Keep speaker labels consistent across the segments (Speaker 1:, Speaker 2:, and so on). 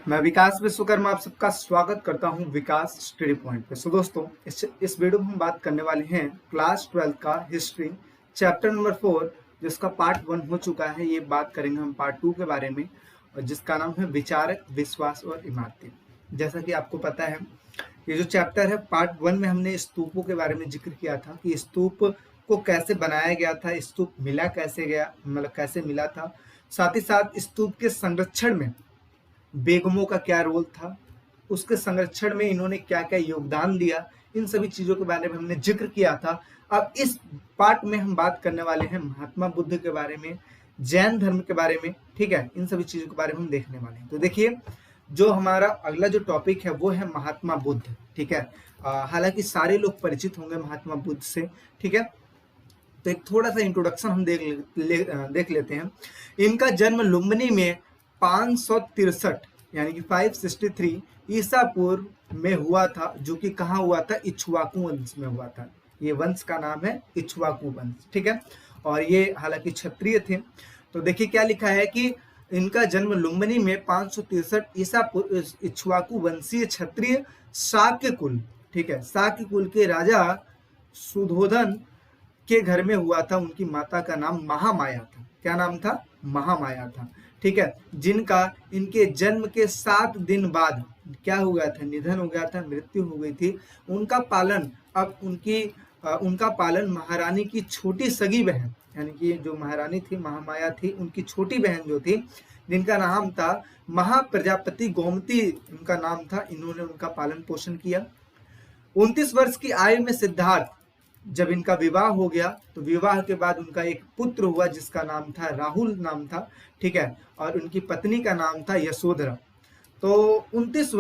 Speaker 1: मैं विकास विश्वकर्मा आप सबका स्वागत करता हूं विकास स्टडी पॉइंट पे। दोस्तों इस वीडियो में हम बात करने वाले हैं क्लास 12 का हिस्ट्री चैप्टर नंबर 4 जिसका पार्ट 1 हो चुका है। ये बात करेंगे हम पार्ट 2 के बारे में और जिसका नाम है विचारक, विश्वास और इमारतें। जैसा कि आपको पता है ये जो चैप्टर है पार्ट 1 में हमने स्तूपों के बारे में जिक्र किया था कि स्तूप को कैसे बनाया गया था, स्तूप मिला कैसे गया, मतलब कैसे मिला था। साथ ही साथ स्तूप के संरक्षण में बेगमों का क्या रोल था, उसके संरक्षण में इन्होंने क्या क्या योगदान दिया, इन सभी चीजों के बारे में हमने जिक्र किया था। अब इस पार्ट में हम बात करने वाले हैं महात्मा बुद्ध के बारे में, जैन धर्म के बारे में, ठीक है। इन सभी चीजों के बारे में हम देखने वाले हैं। तो देखिए जो हमारा अगला जो टॉपिक है वो है महात्मा बुद्ध, ठीक है। हालांकि सारे लोग परिचित होंगे महात्मा बुद्ध से, ठीक है। तो एक थोड़ा सा इंट्रोडक्शन हम देख लेते हैं। इनका जन्म लुम्बिनी में 563 यानी कि 563 ईसा पूर्व में हुआ था, जो कि कहाँ हुआ था, इक्ष्वाकु वंश में हुआ था। ये वंश का नाम है इक्ष्वाकु वंश, ठीक है। और ये हालांकि क्षत्रिय थे। तो देखिए क्या लिखा है कि इनका जन्म लुम्बिनी में 563 ईसा पूर्व इक्ष्वाकु वंशीय क्षत्रिय शाक्य कुल, ठीक है, शाक्य कुल के राजा सुधोधन के घर में हुआ था। उनकी माता का नाम महामाया था। क्या नाम था? महामाया था, ठीक है। जिनका इनके जन्म के 7 दिन बाद क्या हो गया था, निधन हो गया था, मृत्यु हो गई थी। उनका पालन अब उनका पालन महारानी की छोटी सगी बहन, यानी कि जो महारानी थी महामाया थी, उनकी छोटी बहन जो थी, जिनका नाम था महाप्रजापति गोमती, उनका नाम था, इन्होंने उनका पालन पोषण किया। 29 वर्ष की आयु में सिद्धार्थ, जब इनका विवाह हो गया तो विवाह के बाद उनका एक पुत्र हुआ जिसका नाम था राहुल नाम था, ठीक है। और उनकी पत्नी का नाम था यशोधरा। तो 29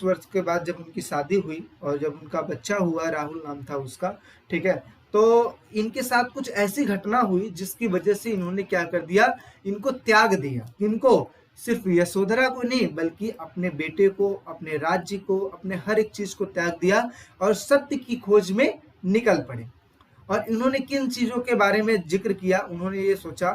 Speaker 1: वर्ष के बाद जब उनकी शादी हुई और जब उनका बच्चा हुआ, राहुल नाम था उसका, ठीक है। तो इनके साथ कुछ ऐसी घटना हुई जिसकी वजह से इन्होंने क्या कर दिया, इनको त्याग दिया। इनको सिर्फ यशोधरा को नहीं बल्कि अपने बेटे को, अपने राज्य को, अपने हर एक चीज को त्याग दिया और सत्य की खोज में निकल पड़े। और इन्होंने किन चीजों के बारे में जिक्र किया, उन्होंने ये सोचा,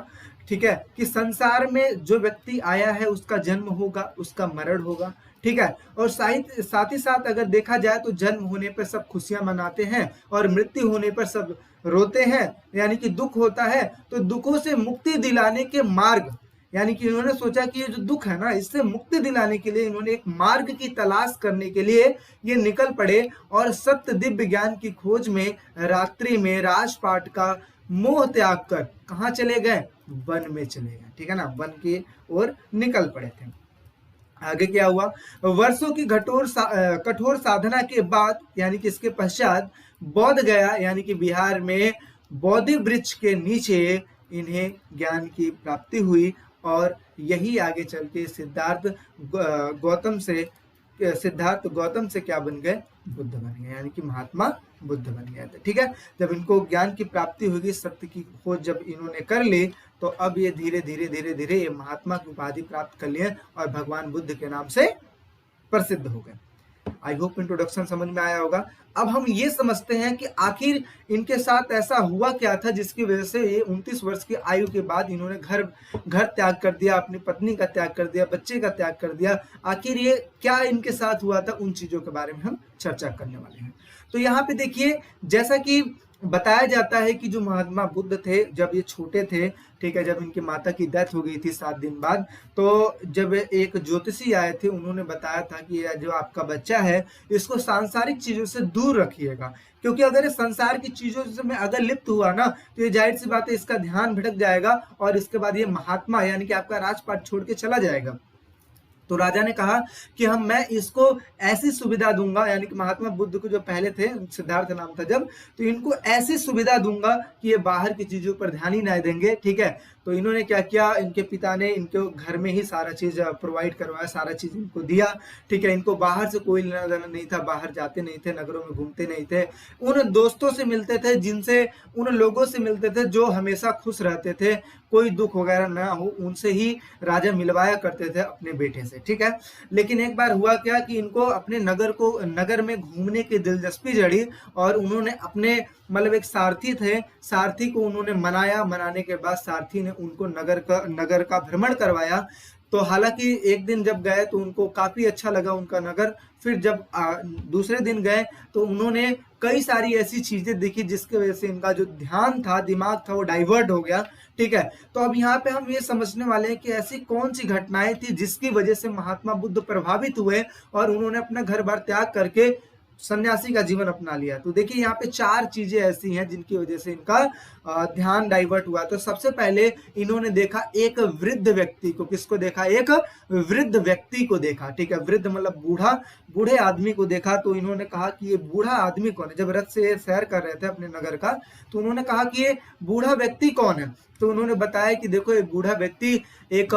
Speaker 1: ठीक है, कि संसार में जो व्यक्ति आया है उसका जन्म होगा, उसका मरण होगा, ठीक है। और साथ ही साथ अगर देखा जाए तो जन्म होने पर सब खुशियां मनाते हैं और मृत्यु होने पर सब रोते हैं, यानी कि दुख होता है। तो दुखों से मुक्ति दिलाने के मार्ग, यानी कि इन्होंने सोचा कि ये जो दुख है ना, इससे मुक्ति दिलाने के लिए इन्होंने एक मार्ग की तलाश करने के लिए ये निकल पड़े और सत्य दिव्य ज्ञान की खोज में रात्रि में राजपाट का मोह त्याग कर कहाँ चले गए, वन में चले गए, ठीक है ना, वन की ओर निकल पड़े थे। आगे क्या हुआ, वर्षों की कठोर साधना के बाद, यानी कि इसके पश्चात बौद्ध गया, यानी कि बिहार में बोधि वृक्ष के नीचे इन्हें ज्ञान की प्राप्ति हुई। और यही आगे चल के सिद्धार्थ गौतम से क्या बन गए, बुद्ध बन गए, यानी कि महात्मा बुद्ध बन गए थे, ठीक है। जब इनको ज्ञान की प्राप्ति होगी, सत्य की खोज जब इन्होंने कर ली, तो अब ये धीरे धीरे ये महात्मा की उपाधि प्राप्त कर लिए और भगवान बुद्ध के नाम से प्रसिद्ध हो गए। आई होप इंट्रोडक्शन समझ में आया होगा। अब हम ये समझते हैं कि आखिर इनके साथ ऐसा हुआ क्या था जिसकी वजह से ये 29 वर्ष की आयु के बाद इन्होंने घर त्याग कर दिया, अपनी पत्नी का त्याग कर दिया, बच्चे का त्याग कर दिया। आखिर ये क्या इनके साथ हुआ था, उन चीजों के बारे में हम चर्चा करने वाले हैं। तो यहाँ पे देखिए, जैसा कि बताया जाता है कि जो महात्मा बुद्ध थे जब ये छोटे थे, ठीक है, जब इनकी माता की डेथ हो गई थी 7 दिन बाद, तो जब एक ज्योतिषी आए थे, उन्होंने बताया था कि ये जो आपका बच्चा है इसको सांसारिक चीजों से दूर रखिएगा, क्योंकि अगर ये संसार की चीजों में अगर लिप्त हुआ ना तो ये जाहिर सी बात है इसका ध्यान भटक जाएगा और इसके बाद ये महात्मा यानी कि आपका राजपाट छोड़ के चला जाएगा। तो राजा ने कहा कि मैं इसको ऐसी सुविधा दूंगा, यानी कि महात्मा बुद्ध को जो पहले थे, सिद्धार्थ नाम था जब, तो इनको ऐसी सुविधा दूंगा कि ये बाहर की चीजों पर ध्यान ही नहीं देंगे, ठीक है। तो इन्होंने क्या किया, इनके पिता ने इनके घर में ही सारा चीज प्रोवाइड करवाया, सारा चीज इनको दिया, ठीक है। इनको बाहर से कोई लेना देना नहीं था, बाहर जाते नहीं थे, नगरों में घूमते नहीं थे, उन दोस्तों से मिलते थे, उन लोगों से मिलते थे जो हमेशा खुश रहते थे, कोई दुख वगैरह ना हो, उनसे ही राजा मिलवाया करते थे अपने बेटे से, ठीक है। लेकिन एक बार हुआ क्या कि इनको अपने नगर में घूमने की दिलचस्पी जड़ी और उन्होंने अपने मतलब एक सारथी थे, सारथी को उन्होंने मनाने के बाद सारथी ने उनको नगर का भ्रमण करवाया। तो हालांकि एक दिन जब गए तो उनको काफी अच्छा लगा उनका नगर। फिर जब दूसरे दिन गए तो उन्होंने कई सारी ऐसी चीजें देखी जिसकी वजह से इनका जो ध्यान था, दिमाग था, वो डाइवर्ट हो गया। ठीक है, तो अब यहाँ पे हम ये समझने वाले हैं कि ऐसी कौन सी घटनाएं थी जिसकी वजह से महात्मा बुद्ध प्रभावित हुए और उन्होंने अपना घर बार त्याग करके सन्यासी का जीवन अपना लिया। तो देखिए यहाँ पे 4 चीजें ऐसी हैं जिनकी वजह से इनका ध्यान डाइवर्ट हुआ। तो सबसे पहले इन्होंने देखा एक वृद्ध व्यक्ति को। किसको देखा? एक वृद्ध व्यक्ति को देखा। ठीक है, वृद्ध मतलब बूढ़ा, बूढ़े आदमी को देखा। तो इन्होंने कहा कि ये बूढ़ा आदमी कौन है। जब रथ से सैर कर रहे थे अपने नगर का, तो उन्होंने कहा कि ये बूढ़ा व्यक्ति कौन है। तो उन्होंने बताया कि देखो ये बूढ़ा व्यक्ति एक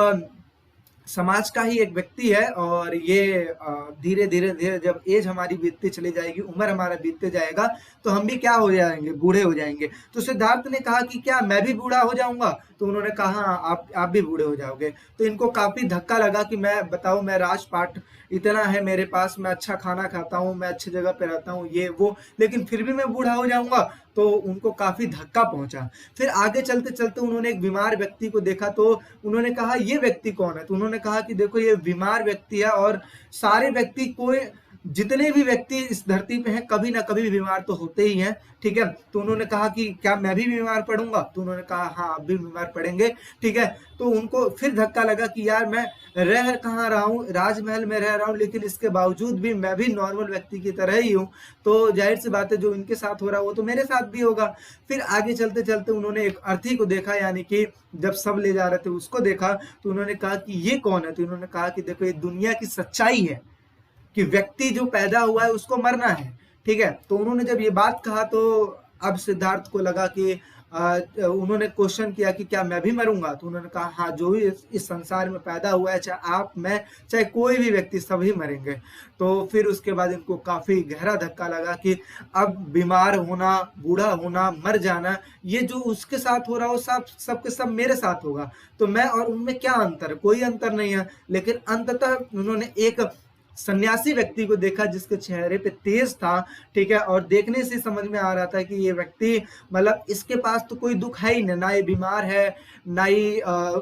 Speaker 1: समाज का ही एक व्यक्ति है और ये धीरे धीरे धीरे जब एज हमारी बीतती चली जाएगी, उम्र हमारा बीतते जाएगा, तो हम भी क्या हो जाएंगे? बूढ़े हो जाएंगे। तो सिद्धार्थ ने कहा कि क्या मैं भी बूढ़ा हो जाऊंगा? तो उन्होंने कहा हाँ, आप भी बूढ़े हो जाओगे। तो इनको काफी धक्का लगा कि मैं बताऊं, मैं राजपाट इतना है मेरे पास, मैं अच्छा खाना खाता हूँ, मैं अच्छी जगह पे रहता हूँ, ये वो, लेकिन फिर भी मैं बूढ़ा हो जाऊंगा। तो उनको काफी धक्का पहुंचा। फिर आगे चलते चलते उन्होंने एक बीमार व्यक्ति को देखा। तो उन्होंने कहा ये व्यक्ति कौन है? तो उन्होंने कहा कि देखो ये बीमार व्यक्ति है और सारे व्यक्ति कोई, जितने भी व्यक्ति इस धरती पे हैं कभी ना कभी बीमार तो होते ही हैं। ठीक है, तो उन्होंने कहा कि क्या मैं भी बीमार पड़ूंगा? तो उन्होंने कहा हाँ, आप भी बीमार पड़ेंगे। ठीक है, तो उनको फिर धक्का लगा कि यार मैं रह कहाँ रहा हूँ, राजमहल में रह रहा हूँ, लेकिन इसके बावजूद भी मैं भी नॉर्मल व्यक्ति की तरह ही हूँ। तो जाहिर सी बात है जो इनके साथ हो रहा है वो तो मेरे साथ भी होगा। फिर आगे चलते चलते उन्होंने एक अर्थी को देखा, यानी कि जब सब ले जा रहे थे उसको देखा। तो उन्होंने कहा कि ये कौन है? तो उन्होंने कहा कि देखो ये दुनिया की सच्चाई है कि व्यक्ति जो पैदा हुआ है उसको मरना है। ठीक है, तो उन्होंने जब ये बात कहा तो अब सिद्धार्थ को लगा कि उन्होंने क्वेश्चन किया कि क्या मैं भी मरूंगा? तो उन्होंने कहा हाँ, जो भी इस संसार में पैदा हुआ है, चाहे आप, मैं, चाहे कोई भी व्यक्ति, सभी मरेंगे। तो फिर उसके बाद इनको काफी गहरा धक्का लगा कि अब बीमार होना, बूढ़ा होना, मर जाना, ये जो उसके साथ हो रहा हो सबके सब मेरे साथ होगा। तो मैं और उनमें क्या अंतर है? कोई अंतर नहीं है। लेकिन अंततः उन्होंने एक सन्यासी व्यक्ति को देखा जिसके चेहरे पे तेज था। ठीक है, और देखने से समझ में आ रहा था कि ये व्यक्ति, मतलब इसके पास तो कोई दुख है ही नहीं, ना ये बीमार है, ना ही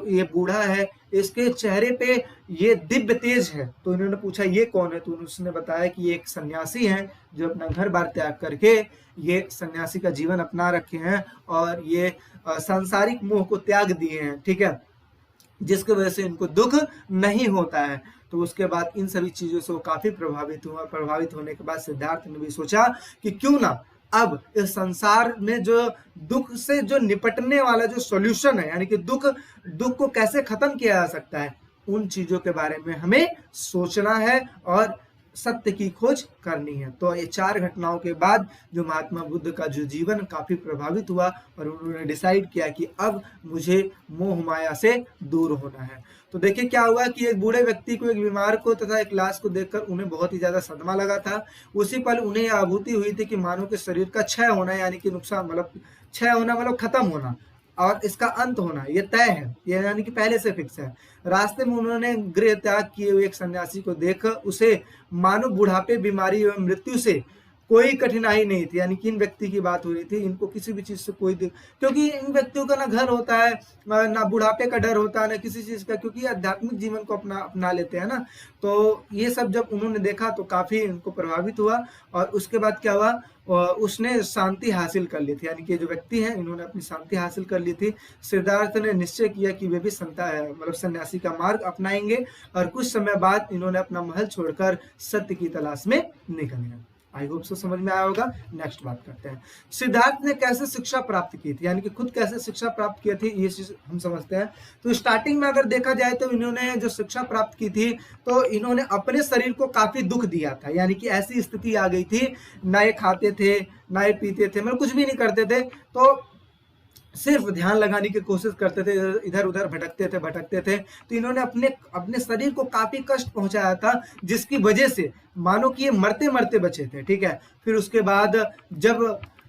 Speaker 1: ये बूढ़ा है, इसके चेहरे पे ये दिव्य तेज है। तो इन्होंने पूछा ये कौन है? तो उसने बताया कि ये एक सन्यासी है जो अपना घर बार त्याग करके ये सन्यासी का जीवन अपना रखे हैं और ये सांसारिक मोह को त्याग दिए हैं। ठीक है, जिसकी वजह से इनको दुख नहीं होता है। तो उसके बाद इन सभी चीजों से वो काफी प्रभावित हुआ। प्रभावित होने के बाद सिद्धार्थ ने भी सोचा कि क्यों ना अब इस संसार में जो दुख से जो निपटने वाला जो सॉल्यूशन है, यानी कि दुख को कैसे खत्म किया जा सकता है, उन चीजों के बारे में हमें सोचना है और सत्य की खोज करनी है। तो ये 4 घटनाओं के बाद जो महात्मा बुद्ध का जो जीवन काफी प्रभावित हुआ और उन्होंने डिसाइड किया कि अब मुझे मोह माया से दूर होना है। तो देखिए क्या हुआ कि एक बूढ़े व्यक्ति को, एक बीमार को तथा एक लाश को देखकर उन्हें बहुत ही ज्यादा सदमा लगा था। उसी पल उन्हें यह अनुभूति हुई थी कि मानव के शरीर का क्षय होना, यानी कि नुकसान, मतलब क्षय होना मतलब खत्म होना, और इसका अंत होना ये तय है, ये यानी कि पहले से फिक्स है। रास्ते में उन्होंने गृह त्याग किए हुए एक सन्यासी को देखकर उसे मानव बुढ़ापे, बीमारी एवं मृत्यु से कोई कठिनाई नहीं थी। यानी कि इन व्यक्ति की बात हो रही थी, इनको किसी भी चीज से कोई क्योंकि इन व्यक्तियों का ना घर होता है, ना बुढ़ापे का डर होता है, ना किसी चीज का, क्योंकि आध्यात्मिक जीवन को अपना लेते हैं ना। तो ये सब जब उन्होंने देखा तो काफी उनको प्रभावित हुआ। और उसके बाद क्या हुआ, उसने शांति हासिल कर ली थी, यानी कि जो व्यक्ति हैं इन्होंने अपनी शांति हासिल कर ली थी। सिद्धार्थ ने निश्चय किया कि वे भी मतलब सन्यासी का मार्ग अपनाएंगे और कुछ समय बाद इन्होंने अपना महल छोड़कर सत्य की तलाश में निकल गए। आई होप सो समझ में आया होगा। नेक्स्ट बात करते हैं, सिद्धार्थ ने कैसे शिक्षा प्राप्त की थी, यानी कि खुद कैसे शिक्षा प्राप्त की थी, ये चीज हम समझते हैं। तो स्टार्टिंग में अगर देखा जाए तो इन्होंने जो शिक्षा प्राप्त की थी, तो इन्होंने अपने शरीर को काफी दुख दिया था। यानी कि ऐसी स्थिति आ गई थी, ना ये खाते थे, ना ये पीते थे, मतलब कुछ भी नहीं करते थे, तो सिर्फ ध्यान लगाने की कोशिश करते थे, इधर उधर भटकते थे। तो इन्होंने अपने शरीर को काफी कष्ट पहुंचाया था, जिसकी वजह से मानो कि ये मरते मरते बचे थे। ठीक है, फिर उसके बाद जब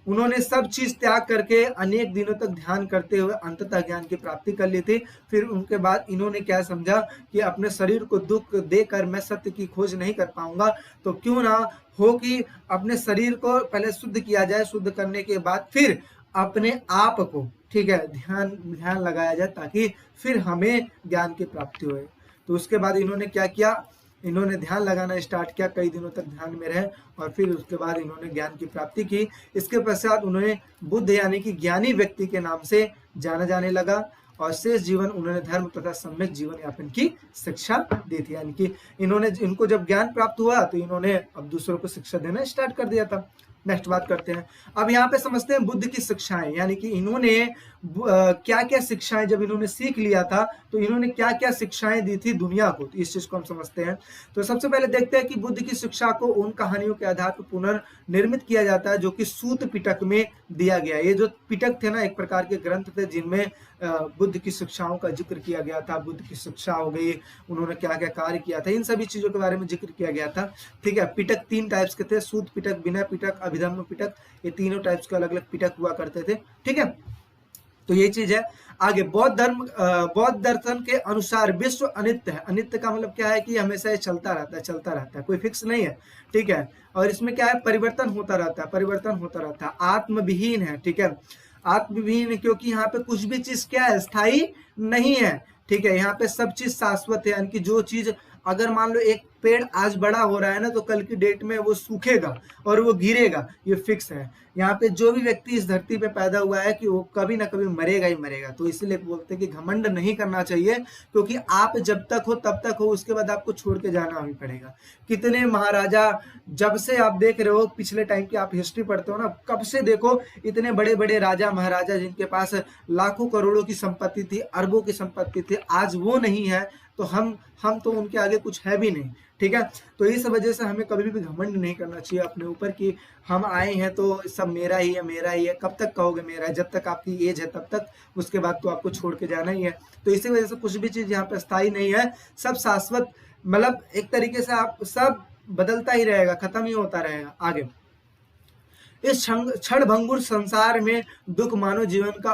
Speaker 1: उन्होंने सब चीज त्याग करके अनेक दिनों तक ध्यान करते हुए अंततः ज्ञान की प्राप्ति कर ली थी। फिर उनके बाद इन्होंने क्या समझा कि अपने शरीर को दुख देकर मैं सत्य की खोज नहीं कर पाऊंगा, तो क्यों ना हो कि अपने शरीर को पहले शुद्ध किया जाए, शुद्ध करने के बाद फिर अपने आप को, ठीक है, ध्यान लगाया जाए, ताकि फिर हमें ज्ञान की प्राप्ति हो। तो उसके बाद इन्होंने क्या किया, इन्होंने ध्यान लगाना स्टार्ट किया, कई दिनों तक ध्यान में रहे और फिर उसके बाद इन्होंने ज्ञान की प्राप्ति की। इसके पश्चात उन्होंने बुद्ध यानी कि ज्ञानी व्यक्ति के नाम से जाना जाने लगा और शेष जीवन उन्होंने धर्म तथा सम्यक जीवन यापन की शिक्षा दी थी। यानी कि इनको जब ज्ञान प्राप्त हुआ तो इन्होंने अब दूसरों को शिक्षा देना स्टार्ट कर दिया था। नेक्स्ट बात करते हैं, अब यहाँ पे समझते हैं बुद्ध की शिक्षाएं, यानी कि इन्होंने क्या क्या शिक्षाएं, जब इन्होंने सीख लिया था तो इन्होंने क्या क्या शिक्षाएं दी थी दुनिया को, तो इस चीज को हम समझते हैं। तो सबसे पहले देखते हैं कि बुद्ध की शिक्षा को उन कहानियों के आधार पर पुनर्निर्मित किया जाता है जो कि सूत पिटक में दिया गया। ये जो पिटक थे ना, एक प्रकार के ग्रंथ थे जिनमें बुद्ध की शिक्षाओं का जिक्र किया गया था। बुद्ध की शिक्षा हो गई, उन्होंने क्या क्या कार्य किया था, इन सभी चीजों के बारे में जिक्र किया गया था। ठीक है, पिटक 3 टाइप्स के थे, सूत पिटक, विनय पिटक, अभिधम्म पिटक, ये तीनों टाइप्स के अलग अलग पिटक हुआ करते थे। ठीक है, तो ये चीज है। आगे बौद्ध दर्शन के अनुसार विश्व अनित्य है। अनित्य का मतलब क्या है कि हमेशा ये चलता रहता है, कोई फिक्स नहीं है। ठीक है, और इसमें क्या है, परिवर्तन होता रहता है, आत्मविहीन है। ठीक है, आत्मविहीन क्योंकि यहाँ पे कुछ भी चीज क्या है, स्थायी नहीं है। ठीक है, यहाँ पे सब चीज शाश्वत है, यानी कि जो चीज, अगर मान लो एक पेड़ आज बड़ा हो रहा है ना, तो कल की डेट में वो सूखेगा और वो गिरेगा, ये फिक्स है। यहाँ पे जो भी व्यक्ति इस धरती पे पैदा हुआ है कि वो कभी ना कभी मरेगा ही मरेगा। तो इसीलिए बोलते हैं कि घमंड नहीं करना चाहिए, क्योंकि आप जब तक हो तब तक हो, उसके बाद आपको छोड़ के जाना ही पड़ेगा। कितने महाराजा, जब से आप देख रहे हो पिछले टाइम की आप हिस्ट्री पढ़ते हो ना, कब से देखो इतने बड़े बड़े राजा महाराजा जिनके पास लाखों करोड़ों की संपत्ति थी, अरबों की संपत्ति थी, आज वो नहीं है, तो हम तो उनके आगे कुछ है भी नहीं। ठीक है, तो इस वजह से हमें कभी भी घमंड नहीं करना चाहिए अपने ऊपर कि हम आए हैं तो सब मेरा ही है। कब तक कहोगे मेरा है, जब तक आपकी एज है तब तक, उसके बाद तो आपको छोड़ के जाना ही है। तो इसी वजह से कुछ भी चीज यहाँ पे स्थायी नहीं है, सब शाश्वत, मतलब एक तरीके से आप सब बदलता ही रहेगा, खत्म ही होता रहेगा। आगे, इस क्षणभंगुर संसार में दुख मानव जीवन का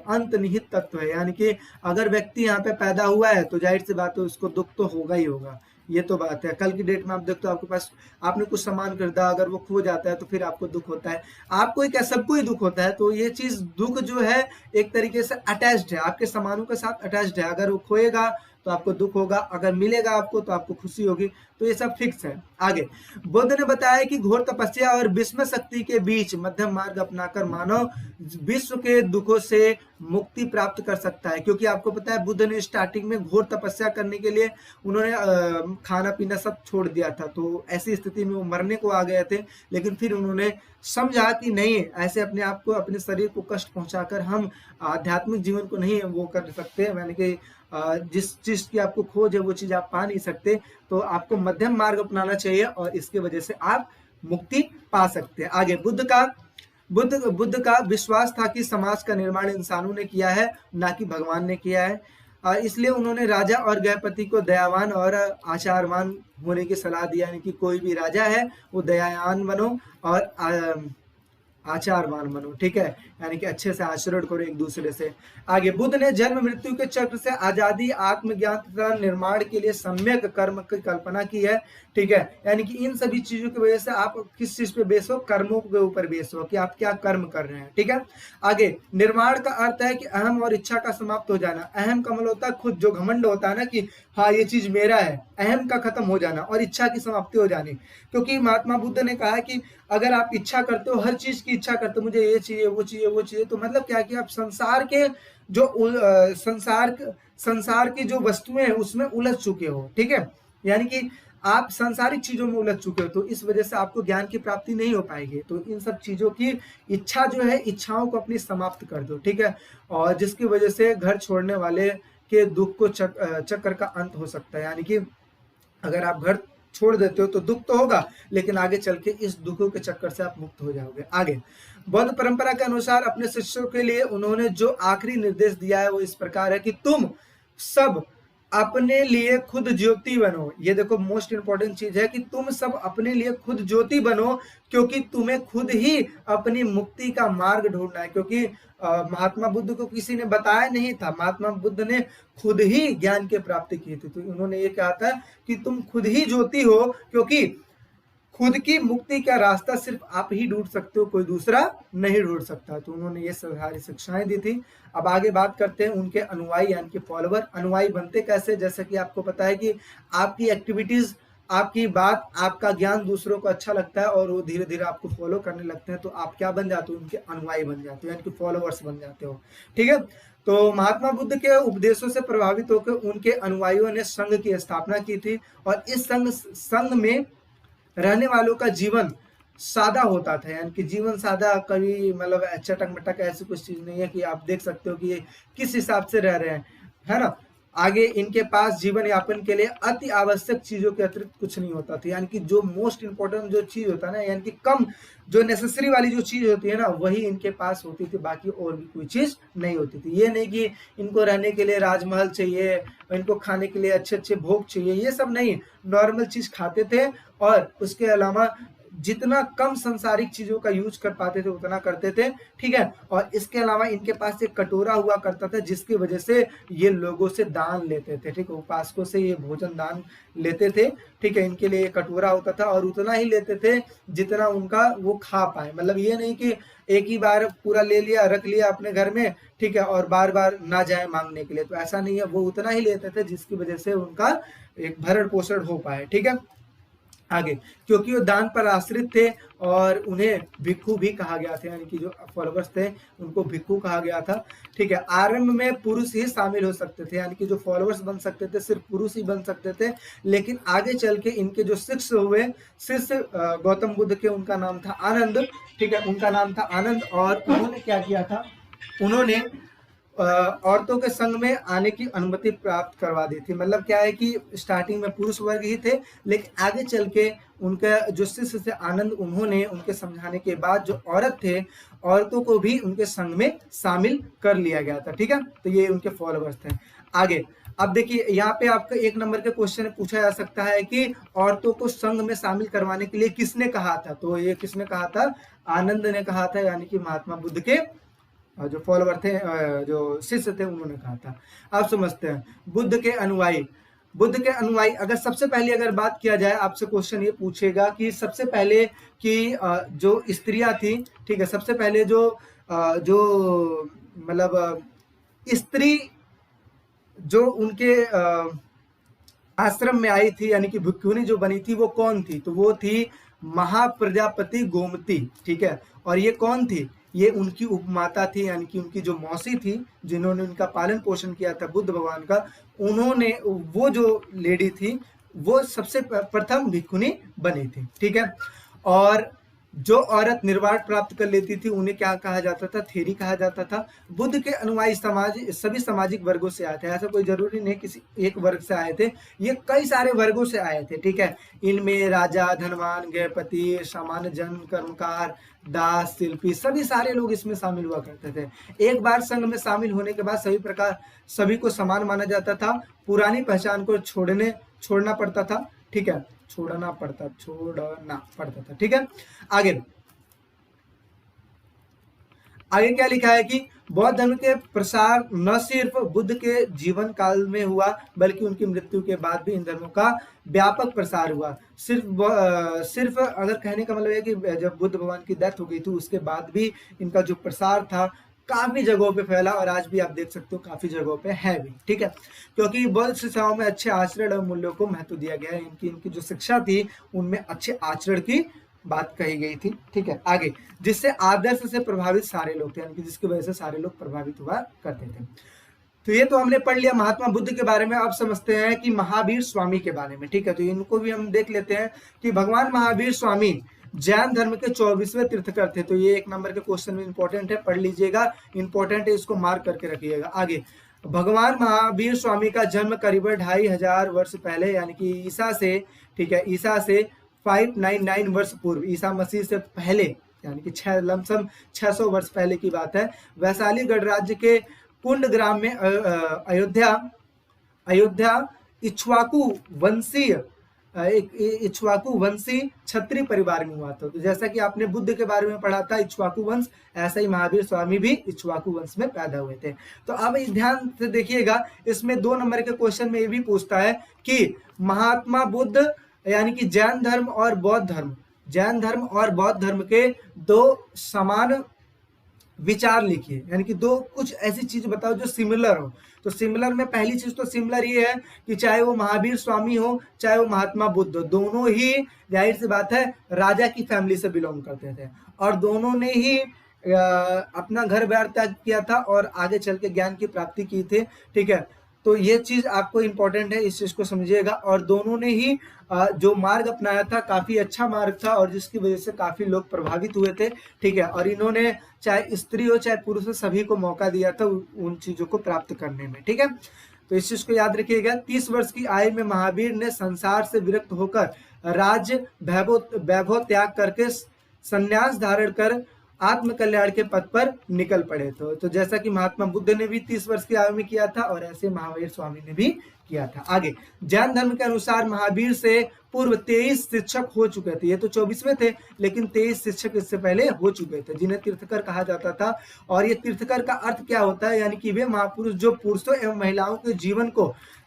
Speaker 1: अंतर्निहित तत्व है। यानी कि अगर व्यक्ति यहाँ पे पैदा हुआ है तो जाहिर सी बात है उसको दुख तो होगा ही होगा, ये तो बात है। कल की डेट में आप देखते हो आपके पास, आपने कुछ सामान खरीदा, अगर वो खो जाता है तो फिर आपको दुख होता है, आपको ही क्या, सबको ही दुख होता है। तो ये चीज, दुख जो है एक तरीके से अटैच्ड है, आपके सामानों के साथ अटैच्ड है। अगर वो खोएगा तो आपको दुख होगा, अगर मिलेगा आपको तो आपको खुशी होगी। तो ये सब फिक्स है। आगे, बुद्ध ने बताया कि घोर तपस्या और विस्मय शक्ति के बीच मध्यम मार्ग अपनाकर मानव विश्व के दुखों से मुक्ति प्राप्त कर सकता है। क्योंकि आपको पता है बुद्ध ने स्टार्टिंग में घोर तपस्या करने के लिए उन्होंने खाना पीना सब छोड़ दिया था, तो ऐसी स्थिति में वो मरने को आ गए थे। लेकिन फिर उन्होंने समझा कि नहीं, ऐसे अपने आप को, अपने शरीर को कष्ट पहुंचाकर हम आध्यात्मिक जीवन को नहीं वो कर सकते। यानी कि जिस चीज की आपको खोज है वो चीज आप पा नहीं सकते, तो आपको मध्यम मार्ग अपनाना चाहिए और इसके वजह से आप मुक्ति पा सकते हैं। आगे, बुद्ध का विश्वास था कि समाज का निर्माण इंसानों ने किया है, ना कि भगवान ने किया है। इसलिए उन्होंने राजा और गृहपति को दयावान और आचारवान होने की सलाह दी। यानी कि कोई भी राजा है वो दयावान बनो और आचारवान बनो। ठीक है, यानी कि अच्छे से आचरण करो एक दूसरे से। आगे, बुद्ध ने जन्म मृत्यु के चक्र से आजादी, आत्मज्ञान तथा निर्माण के लिए सम्यक कर्म की कल्पना की है। ठीक है, यानी कि इन सभी चीजों की वजह से आप किस चीज पे बेस हो, कर्मों के ऊपर बेस हो कि आप क्या कर्म कर रहे हैं। ठीक है, आगे, निर्माण का अर्थ है कि अहम और इच्छा का समाप्त हो जाना। अहम का मतलब होता है खुद, जो घमंड होता है ना कि हाँ ये चीज मेरा है, अहम का खत्म हो जाना और इच्छा की समाप्ति हो जानी। क्योंकि महात्मा बुद्ध ने कहा कि अगर आप इच्छा करते हो, हर चीज की इच्छा करते हो, मुझे ये चाहिए वो चाहिए वो चाहिए, तो मतलब क्या कि आप संसार के जो संसार की जो वस्तुएं हैं उसमें उलझ चुके हो। ठीक है, यानी कि आप सांसारिक चीजों में उलझ चुके हो, तो इस वजह से आपको ज्ञान की प्राप्ति नहीं हो पाएगी। तो इन सब चीजों की इच्छा जो है, इच्छाओं को अपनी समाप्त कर दो। ठीक है, और जिसकी वजह से घर छोड़ने वाले के दुख को चक्कर का अंत हो सकता है। यानी कि अगर आप घर छोड़ देते हो तो दुख तो होगा, लेकिन आगे चल के इस दुखों के चक्कर से आप मुक्त हो जाओगे। आगे, बौद्ध परंपरा के अनुसार अपने शिष्यों के लिए उन्होंने जो आखिरी निर्देश दिया है वो इस प्रकार है कि तुम सब अपने लिए खुद ज्योति बनो। ये देखो मोस्ट इंपॉर्टेंट चीज है कि तुम सब अपने लिए खुद ज्योति बनो, क्योंकि तुम्हें खुद ही अपनी मुक्ति का मार्ग ढूंढना है। क्योंकि महात्मा बुद्ध को किसी ने बताया नहीं था, महात्मा बुद्ध ने खुद ही ज्ञान की प्राप्ति की थी। तो उन्होंने ये कहा था कि तुम खुद ही ज्योति हो, क्योंकि खुद की मुक्ति का रास्ता सिर्फ आप ही ढूंढ सकते हो, कोई दूसरा नहीं ढूंढ सकता। तो उन्होंने ये सारी शिक्षाएं दी थी। अब आगे बात करते हैं उनके अनुयायी यानी कि फॉलोवर। अनुयायी बनते कैसे? जैसा कि आपको पता है कि आपकी एक्टिविटीज, आपकी बात, आपका ज्ञान दूसरों को अच्छा लगता है और वो धीरे धीरे आपको फॉलो करने लगते हैं, तो आप क्या बन जाते हो? उनके अनुयायी बन जाते हो, यानी कि फॉलोअर्स बन जाते हो। ठीक है। तो महात्मा बुद्ध के उपदेशों से प्रभावित होकर उनके अनुयायियों ने संघ की स्थापना की थी, और इस संघ में रहने वालों का जीवन सादा होता था, यानी कि जीवन सादा, कभी मतलब चटक मटक ऐसी कुछ चीज नहीं है कि आप देख सकते हो कि ये किस हिसाब से रह रहे हैं, है ना। आगे इनके पास जीवन यापन के लिए अति आवश्यक चीजों के अतिरिक्त कुछ नहीं होता था, यानी कि जो मोस्ट इंपॉर्टेंट जो चीज होता है ना, यानी कि कम जो नेसेसरी वाली जो चीज होती है ना, वही इनके पास होती थी, बाकी और भी कोई चीज नहीं होती थी। ये नहीं कि इनको रहने के लिए राजमहल चाहिए, इनको खाने के लिए अच्छे अच्छे भोग चाहिए, ये सब नहीं, नॉर्मल चीज खाते थे, और उसके अलावा जितना कम संसारिक चीजों का यूज कर पाते थे उतना करते थे। ठीक है। और इसके अलावा इनके पास एक कटोरा हुआ करता था, जिसकी वजह से ये लोगों से दान लेते थे। ठीक है। उपासकों से ये भोजन दान लेते थे। ठीक है। इनके लिए कटोरा होता था और उतना ही लेते थे जितना उनका वो खा पाए। मतलब ये नहीं कि एक ही बार पूरा ले लिया, रख लिया अपने घर में, ठीक है, और बार बार ना जाए मांगने के लिए, तो ऐसा नहीं है। वो उतना ही लेते थे जिसकी वजह से उनका एक भरण पोषण हो पाए। ठीक है। आगे, क्योंकि वो दान पर आश्रित थे और उन्हें भिक्खु भी कहा गया था, यानी कि जो फॉलोअर्स थे उनको भिक्खु कहा गया था। ठीक है। आरंभ में पुरुष ही शामिल हो सकते थे, यानी कि जो फॉलोअर्स बन सकते थे सिर्फ पुरुष ही बन सकते थे, लेकिन आगे चल के इनके जो शिष्य हुए, शिष्य गौतम बुद्ध के, उनका नाम था आनंद। ठीक है। उनका नाम था आनंद, और उन्होंने क्या किया था, उन्होंने औरतों के संग में आने की अनुमति प्राप्त करवा दी थी। मतलब क्या है कि स्टार्टिंग में पुरुष वर्ग ही थे, लेकिन आगे चल के उनका जो शिष्य थे आनंद, उन्होंने उनके समझाने के बाद जो औरत थे, औरतों को भी उनके संग में शामिल कर लिया गया था। ठीक है। तो ये उनके फॉलोअर्स थे। आगे अब देखिए, यहाँ पे आपका 1 नंबर के क्वेश्चन पूछा जा सकता है कि औरतों को संघ में शामिल करवाने के लिए किसने कहा था? तो ये किसने कहा था? आनंद ने कहा था, यानी कि महात्मा बुद्ध के जो फॉलोवर थे, जो शिष्य थे, उन्होंने कहा था। आप समझते हैं बुद्ध के अनुयायी। बुद्ध के अनुयायी, अगर सबसे पहले अगर बात किया जाए, आपसे क्वेश्चन ये पूछेगा कि सबसे पहले कि जो स्त्रियां थी, ठीक है, सबसे पहले जो मतलब स्त्री जो उनके आश्रम में आई थी, यानी कि भिक्षुणी जो बनी थी, वो कौन थी? तो वो थी महाप्रजापति गोमती। ठीक है। और ये कौन थी? ये उनकी उपमाता थी, यानी कि उनकी जो मौसी थी, जिन्होंने उनका पालन पोषण किया था बुद्ध भगवान का, उन्होंने, वो जो लेडी थी, वो सबसे प्रथम भिक्षुणी बनी थी। ठीक है। और जो औरत निर्वाण प्राप्त कर लेती थी उन्हें क्या कहा जाता था? थेरी कहा जाता था। बुद्ध के अनुयायी सभी सामाजिक वर्गों से आए थे, ऐसा कोई जरूरी नहीं किसी एक वर्ग से आए थे, ये कई सारे वर्गों से आए थे। ठीक है। इनमें राजा, धनवान, गृहपति, सामान्य जन, कर्मकार, दास, शिल्पी, सभी सारे लोग इसमें शामिल हुआ करते थे। एक बार संघ में शामिल होने के बाद सभी को समान माना जाता था। पुरानी पहचान को छोड़ना पड़ता था। ठीक है। छोड़ना पड़ता था। ठीक है। आगे क्या लिखा है कि बौद्ध धर्म के प्रसार न सिर्फ बुद्ध के जीवन काल में हुआ, बल्कि उनकी मृत्यु के बाद भी इन धर्मों का व्यापक प्रसार हुआ। सिर्फ अगर कहने का मतलब है कि जब बुद्ध भगवान की डेथ हो गई थी उसके बाद भी इनका जो प्रसार था काफी जगहों पे फैला, और आज भी आप देख सकते हो काफी जगहों पे है भी। ठीक है। क्योंकि बौद्ध शिक्षाओं में अच्छे आचरण और मूल्यों को महत्व दिया गया है। इनकी जो शिक्षा थी उनमें अच्छे आचरण की बात कही गई थी। ठीक है। आगे, जिससे आदर्श से प्रभावित सारे लोग थे, यानी कि जिसकी वजह से सारे लोग प्रभावित हुआ करते थे। तो ये तो हमने पढ़ लिया महात्मा बुद्ध के बारे में। अब समझते हैं कि महावीर स्वामी के बारे में। ठीक है। तो इनको भी हम देख लेते हैं कि भगवान महावीर स्वामी जैन धर्म के 24वें तीर्थकर थे। तो ये 1 नंबर के क्वेश्चन में इंपॉर्टेंट है, पढ़ लीजिएगा, इंपॉर्टेंट है, इसको मार्क करके रखिएगा। आगे, भगवान महावीर स्वामी का जन्म करीबन 2500 वर्ष पहले, यानी कि ईसा से, ठीक है, ईसा से 599 वर्ष पूर्व, ईसा मसीह से पहले, यानी कि 600 वर्ष पहले की बात है, वैशाली गणराज्य के कुंड ग्राम में अयोध्या इक्ष्वाकु वंशी क्षत्रिय परिवार में हुआ था। तो जैसा कि आपने बुद्ध के बारे में पढ़ा था इक्ष्वाकु वंश, ऐसा ही महावीर स्वामी भी इक्ष्वाकु वंश में पैदा हुए थे। तो अब ध्यान से देखिएगा, इसमें 2 नंबर के क्वेश्चन में ये भी पूछता है कि महात्मा बुद्ध, यानी कि जैन धर्म और बौद्ध धर्म जैन धर्म और बौद्ध धर्म के दो समान विचार लिखिए, यानी कि दो कुछ ऐसी चीज बताओ जो सिमिलर हो। तो सिमिलर में पहली चीज तो सिमिलर ये है कि चाहे वो महावीर स्वामी हो चाहे वो महात्मा बुद्ध हो, दोनों ही जाहिर सी बात है राजा की फैमिली से बिलोंग करते थे और दोनों ने ही अपना घर बार त्याग किया था और आगे चल के ज्ञान की प्राप्ति की थी। ठीक है, तो ये चीज आपको इंपॉर्टेंट है, इस चीज को समझिएगा। और दोनों ने ही जो मार्ग अपनाया था काफी अच्छा मार्ग था और जिसकी वजह से काफी लोग प्रभावित हुए थे। ठीक है, और इन्होंने चाहे स्त्री हो चाहे पुरुष हो सभी को मौका दिया था उन चीजों को प्राप्त करने में। ठीक है, तो इस चीज को याद रखिएगा। 30 वर्ष की आयु में महावीर ने संसार से विरक्त होकर राज्य वैभव त्याग करके संन्यास धारण कर आत्म कल्याण के पथ पर निकल पड़े। तो जैसा कि महात्मा बुद्ध ने भी 30 वर्ष की आयु में किया था और ऐसे महावीर स्वामी ने भी किया था। आगे, जैन धर्म के अनुसार महावीर से पूर्व 23 शिक्षक हो चुके थे। ये तो 24वें थे, लेकिन 23 शिक्षक इससे पहले हो चुके थे जिन्हें तीर्थकर कहा जाता था। और ये तीर्थकर का अर्थ क्या होता है, यानी कि वे महापुरुष जो पुरुषों एवं महिलाओं के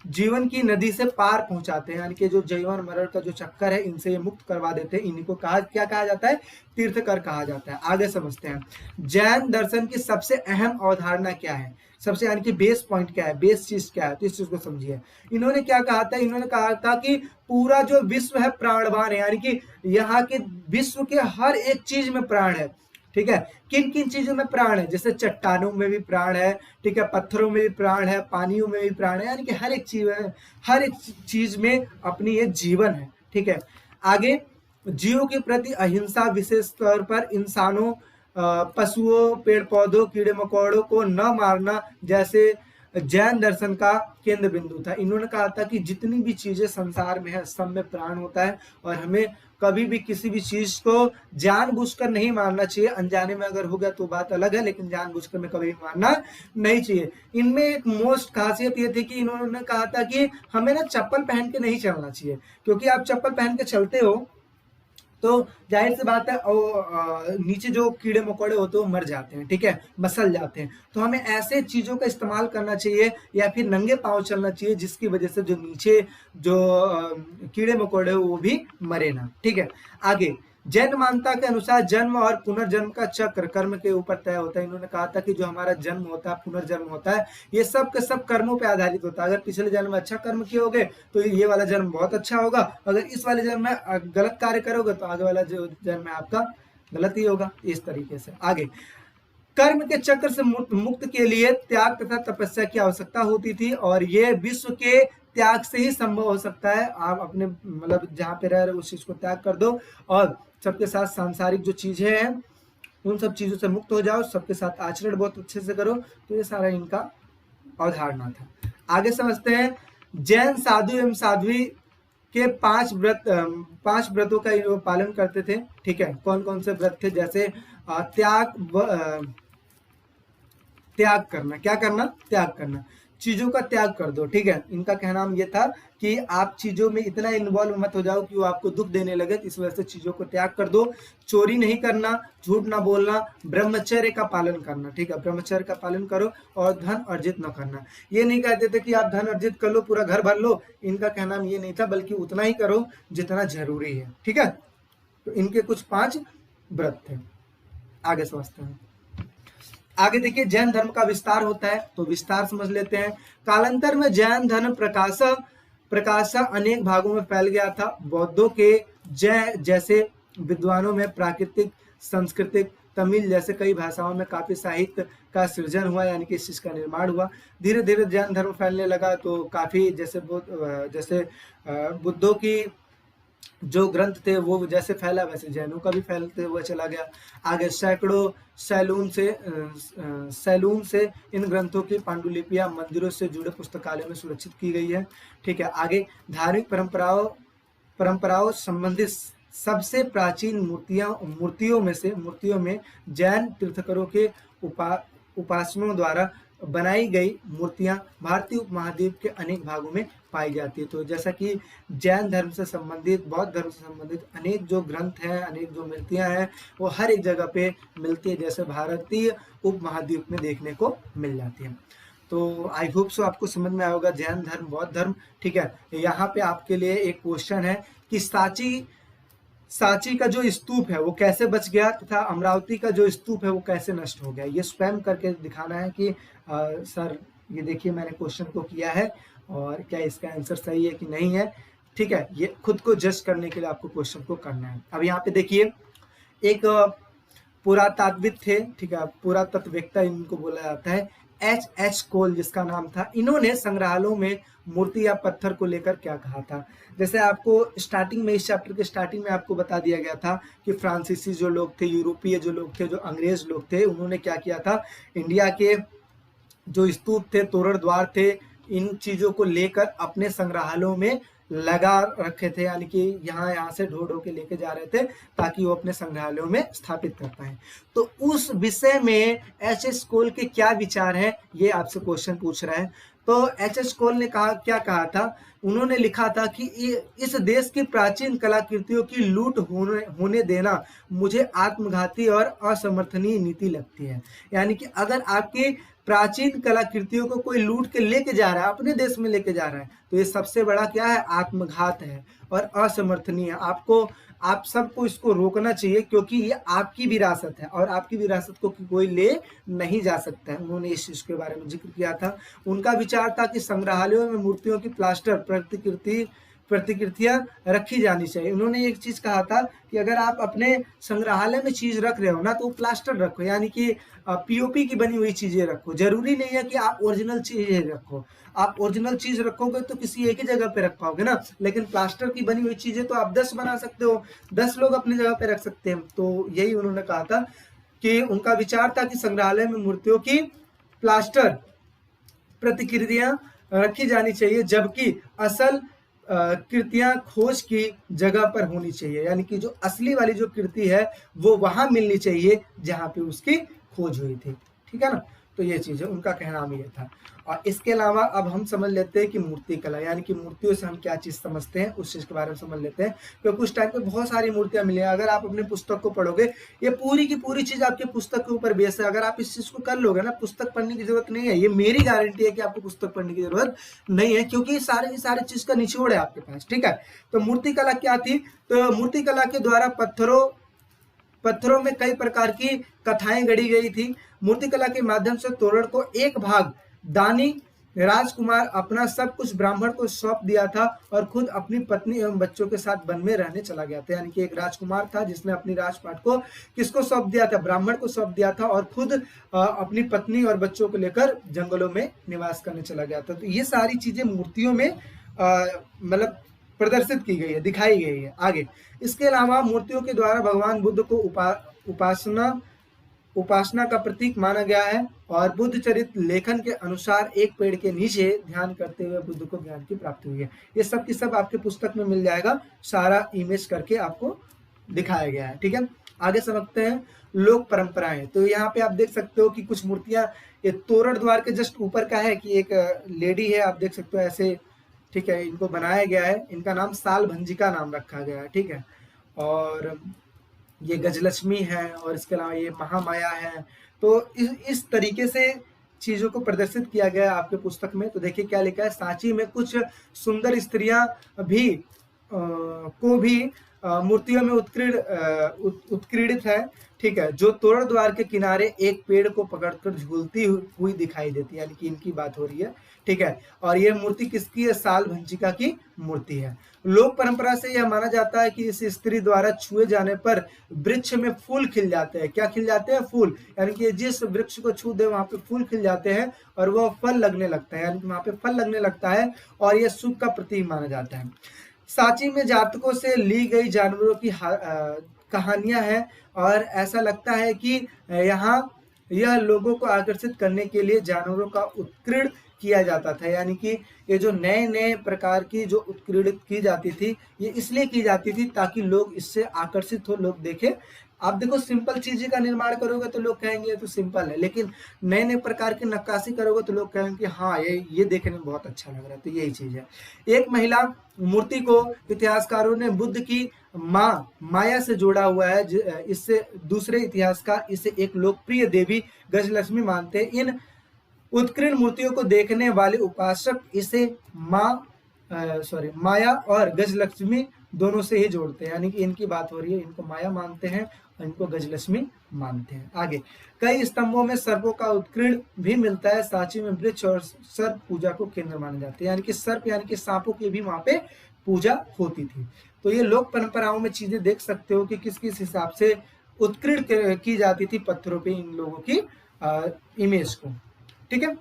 Speaker 1: जीवन की नदी से पार पहुंचाते हैं, यानी कि जो जीवन मरण का जो चक्कर है इनसे ये मुक्त करवा देते हैं। इन्हीं को क्या कहा जाता है, तीर्थकर कहा जाता है। आगे समझते हैं, जैन दर्शन की सबसे अहम अवधारणा क्या है, सबसे यानी कि बेस पॉइंट क्या है, बेस चीज क्या है, तो इस चीज को समझिए। इन्होंने क्या कहा था, इन्होंने कहा था कि पूरा जो विश्व है प्राणवान है, यानी कि यहाँ के विश्व के हर एक चीज में प्राण है। ठीक है, किन किन चीजों में प्राण है, जैसे चट्टानों में भी प्राण है, ठीक है, पत्थरों में भी प्राण है, पानियों में भी प्राण है, यानी कि हर एक चीज में अपनी ये जीवन है। ठीक है, आगे, जीवों के प्रति अहिंसा, विशेष तौर पर इंसानों, पशुओं, पेड़ पौधों, कीड़े मकोड़ों को न मारना जैसे जैन दर्शन का केंद्र बिंदु था। इन्होंने कहा था कि जितनी भी चीजें संसार में है सब में प्राण होता है और हमें कभी भी किसी भी चीज को जानबूझकर नहीं मारना चाहिए। अनजाने में अगर हो गया तो बात अलग है, लेकिन जानबूझकर में कभी मारना नहीं चाहिए। इनमें एक मोस्ट खासियत ये थी कि इन्होंने कहा था कि हमें ना चप्पल पहन के नहीं चलना चाहिए, क्योंकि आप चप्पल पहन के चलते हो तो जाहिर सी बात है नीचे जो कीड़े मकोड़े होते हैं वो मर जाते हैं। ठीक है, मसल जाते हैं। तो हमें ऐसे चीजों का इस्तेमाल करना चाहिए या फिर नंगे पांव चलना चाहिए जिसकी वजह से जो नीचे जो कीड़े मकोड़े वो भी मरे ना। ठीक है, आगे, जैन मान्यता के अनुसार जन्म और पुनर्जन्म का चक्र कर्म के ऊपर तय होता है। इन्होंने कहा था कि जो हमारा जन्म होता है, पुनर्जन्म होता है, ये सब के सब कर्मों पे आधारित होता है। अगर पिछले जन्म में अच्छा कर्म किए होगे तो ये वाला जन्म बहुत अच्छा होगा, अगर इस वाले जन्म में गलत कार्य करोगे तो आगे वाला जो जन्म है आपका गलत ही होगा। इस तरीके से आगे, कर्म के चक्र से मुक्त के लिए त्याग तथा तपस्या की आवश्यकता होती थी और ये विश्व के त्याग से ही संभव हो सकता है। आप अपने मतलब जहाँ पे रह रहे उस चीज को त्याग कर दो और सबके साथ सांसारिक जो चीजें हैं उन सब चीजों से मुक्त हो जाओ, सबके साथ आचरण बहुत अच्छे से करो। तो ये सारा इनका अवधारणा था। आगे समझते हैं, जैन साधु एवं साध्वी के 5 व्रतों का पालन करते थे। ठीक है, कौन कौन से व्रत थे, जैसे त्याग करना, क्या करना, त्याग करना, चीजों का त्याग कर दो। ठीक है, इनका कहना ये था कि आप चीजों में इतना इन्वॉल्व मत हो जाओ कि वो आपको दुख देने लगे, इस वजह से चीजों को त्याग कर दो। चोरी नहीं करना, झूठ ना बोलना, ब्रह्मचर्य का पालन करना। ठीक है, ब्रह्मचर्य का पालन करो और धन अर्जित न करना। ये नहीं कहते थे कि आप धन अर्जित कर लो पूरा घर भर लो, इनका कहना ये नहीं था, बल्कि उतना ही करो जितना जरूरी है। ठीक है, तो इनके कुछ 5 व्रत थे। आगे समझते हैं। आगे देखिए, जैन धर्म का विस्तार होता है, तो विस्तार समझ लेते हैं। कालांतर में जैन धर्म प्रकाशा अनेक भागों में फैल गया था। बौद्धों के जैसे विद्वानों में प्राकृतिक, सांस्कृतिक, तमिल जैसे कई भाषाओं में काफी साहित्य का सृजन हुआ, यानी कि इस चीज का निर्माण हुआ। धीरे धीरे जैन धर्म फैलने लगा, तो काफी जैसे बुद्धों की जो ग्रंथ थे वो जैसे फैला वैसे जैनों का भी फैलते हुआ चला गया। आगे सैकड़ों सैलून से इन ग्रंथों की पांडुलिपियां मंदिरों से जुड़े पुस्तकालय में सुरक्षित की गई है। ठीक है, आगे, धार्मिक परंपराओं संबंधित सबसे प्राचीन मूर्तियों में जैन तीर्थकरों के उपासकों द्वारा बनाई गई मूर्तियां भारतीय उपमहाद्वीप के अनेक भागों में पाई जाती है। तो जैसा कि जैन धर्म से संबंधित, बौद्ध धर्म से संबंधित अनेक जो ग्रंथ हैं, अनेक जो मूर्तियां हैं, वो हर एक जगह पे मिलती है, जैसे भारतीय उपमहाद्वीप में देखने को मिल जाती है। तो आई होप सो आपको समझ में आएगा जैन धर्म, बौद्ध धर्म। ठीक है, यहाँ पे आपके लिए एक क्वेश्चन है कि सांची का जो स्तूप है वो कैसे बच गया तथा अमरावती का जो स्तूप है वो कैसे नष्ट हो गया, ये स्वयं करके दिखाना है कि सर ये देखिए मैंने क्वेश्चन को किया है और क्या इसका आंसर सही है कि नहीं है। ठीक है, ये खुद को जज करने के लिए आपको क्वेश्चन को करना है। अब यहाँ पे देखिए एक पुरातात्विक थे, ठीक है, पुरातत्ववेत्ता इनको बोला जाता है, एच कोल जिसका नाम था। इन्होंने संग्रहालयों में मूर्ति या पत्थर को लेकर क्या कहा था। जैसे आपको स्टार्टिंग में, इस चैप्टर के स्टार्टिंग में आपको बता दिया गया था कि फ्रांसीसी जो लोग थे, यूरोपीय जो लोग थे, जो अंग्रेज लोग थे, उन्होंने क्या किया था, इंडिया के जो स्तूप थे, तोरण द्वार थे, इन चीजों को लेकर अपने संग्रहालयों में लगा रखे थे, यानी कि यहाँ से ढो ढो के लेके जा रहे थे ताकि वो अपने संग्रहालयों में स्थापित कर पाए। तो उस विषय में एच कोल के क्या विचार हैं, ये आपसे क्वेश्चन पूछ रहा है। तो एच कोल ने क्या कहा था, उन्होंने लिखा था कि इस देश की प्राचीन कलाकृतियों की लूट होने देना मुझे आत्मघाती और असमर्थनीय नीति लगती है। यानी कि अगर आपकी प्राचीन कलाकृतियों को कोई लूट के लेके जा रहा है, अपने देश में लेके जा रहा है, तो ये सबसे बड़ा क्या है, आत्मघात है और असमर्थनीय। आप सबको इसको रोकना चाहिए क्योंकि ये आपकी विरासत है और आपकी विरासत को कोई ले नहीं जा सकता है। उन्होंने इस चीज के बारे में जिक्र किया था। उनका विचार था कि संग्रहालयों में मूर्तियों की प्लास्टर प्रतिकृतियां रखी जानी चाहिए। उन्होंने एक चीज कहा था कि अगर आप अपने संग्रहालय में चीज रख रहे हो ना, तो प्लास्टर रखो, यानी कि पीओपी की बनी हुई चीजें रखो। जरूरी नहीं है कि आप ओरिजिनल चीजें रखो। आप ओरिजिनल चीज रखोगे तो किसी एक ही जगह पे रख पाओगे ना, लेकिन प्लास्टर की बनी हुई चीजें तो आप 10 बना सकते हो, 10 लोग अपनी जगह पे रख सकते हैं। तो यही उन्होंने कहा था कि उनका विचार था कि संग्रहालय में मूर्तियों की प्लास्टर प्रतिकृतियां रखी जानी चाहिए, जबकि असल कृतियां खोज की जगह पर होनी चाहिए। यानी कि जो असली वाली जो कृति है वो वहां मिलनी चाहिए जहां पे उसकी खोज हुई थी। ठीक है ना, तो ये चीज है, उनका कहना ये था। और इसके अलावा अब हम समझ लेते हैं कि मूर्ति कला, यानी कि मूर्तियों से हम क्या चीज समझते हैं, उस चीज के बारे में समझ लेते हैं। क्योंकि उस टाइम पे बहुत सारी मूर्तियां मिली हैं। अगर आप अपने पुस्तक को पढ़ोगे, ये पूरी की पूरी चीज आपके पुस्तक के ऊपर बेस है। अगर आप इस चीज को कर लोगे ना, पुस्तक पढ़ने की जरूरत नहीं है। ये मेरी गारंटी है कि आपको पुस्तक पढ़ने की जरूरत नहीं है, क्योंकि सारी चीज का निचोड़ है आपके पास। ठीक है, तो मूर्ति कला क्या थी, तो मूर्ति कला के द्वारा पत्थरों में कई प्रकार की कथाएं गढ़ी गई थी। मूर्तिकला के माध्यम से तोरण को एक भाग दानी राजकुमार अपना सब कुछ ब्राह्मण को सौंप दिया था और खुद अपनी पत्नी एवं बच्चों के साथ वन में रहने चला गया था। यानी कि एक राजकुमार था जिसने अपनी राजपाट को किसको सौंप दिया था, ब्राह्मण को सौंप दिया था, और खुद अपनी पत्नी और बच्चों को लेकर जंगलों में निवास करने चला गया था। तो ये सारी चीजें मूर्तियों में मतलब प्रदर्शित की गई है, दिखाई गई है। आगे इसके अलावा मूर्तियों के द्वारा भगवान बुद्ध को उपासना का प्रतीक माना गया है। और बुद्ध चरित लेखन के अनुसार एक पेड़ के नीचे ध्यान करते हुए बुद्ध को ज्ञान की प्राप्ति हुई है। ये सब की सब आपके पुस्तक में मिल जाएगा, सारा इमेज करके आपको दिखाया गया है। ठीक है, आगे समझते हैं लोक परंपराएं। तो यहाँ पे आप देख सकते हो कि कुछ मूर्तियां, ये तोरण द्वार के जस्ट ऊपर का है कि एक लेडी है, आप देख सकते हो ऐसे। ठीक है, इनको बनाया गया है, इनका नाम साल भंजिका नाम रखा गया है। ठीक है, और ये गजलक्ष्मी है और इसके अलावा ये महामाया है। तो इस तरीके से चीजों को प्रदर्शित किया गया है आपके पुस्तक में। तो देखिए क्या लिखा है, सांची में कुछ सुंदर स्त्रियां भी मूर्तियों में उत्कीर्णित है। ठीक है, जो तोरण द्वार के किनारे एक पेड़ को पकड़कर झूलती हुई दिखाई देती है, यानी कि इनकी बात हो रही है। ठीक है, और यह मूर्ति किसकी है, साल भंजिका की मूर्ति है। लोक परंपरा से यह माना जाता है कि इस स्त्री द्वारा छुए जाने पर वृक्ष में फूल खिल जाते हैं। क्या खिल जाते हैं, फूल, यानी कि जिस वृक्ष को छू दे वहां पे फूल खिल जाते हैं और वह फल लगने लगता है, यानी कि वहां पे फल लगने लगता है और यह शुभ का प्रतीक माना जाता है। सांची में जातकों से ली गई जानवरों की कहानियां हैं और ऐसा लगता है कि यहाँ यह लोगों को आकर्षित करने के लिए जानवरों का उत्कीर्ण किया जाता था। यानी कि ये जो नए नए प्रकार की जो उत्कीर्णित की जाती थी, ये इसलिए की जाती थी ताकि लोग इससे आकर्षित हो, लोग देखें। आप देखो, सिंपल चीजें का निर्माण करोगे तो लोग कहेंगे ये तो सिंपल है, लेकिन नए नए प्रकार की नक्काशी करोगे तो लोग कहेंगे हाँ ये देखने में बहुत अच्छा लग रहा है। तो यही चीज है। एक महिला मूर्ति को इतिहासकारों ने बुद्ध की माँ माया से जोड़ा हुआ है। इससे दूसरे इतिहासकार इसे एक लोकप्रिय देवी गजलक्ष्मी मानते हैं। इन उत्कीर्ण मूर्तियों को देखने वाले उपासक इसे माया और गजलक्ष्मी दोनों से ही जोड़ते हैं, यानी कि इनकी बात हो रही है, इनको माया मानते हैं और इनको गजलक्ष्मी मानते हैं। आगे, कई स्तंभों में सर्पों का उत्कीर्ण भी मिलता है। सांची में वृक्ष और सर्प पूजा को केंद्र माने जाते हैं, यानी कि सर्प यानी कि सांपों की भी वहां पे पूजा होती थी। तो ये लोक परंपराओं में चीजें देख सकते हो कि किस किस हिसाब से उत्कीर्ण की जाती थी पत्थरों पे इन लोगों की इमेज को। ठीक है,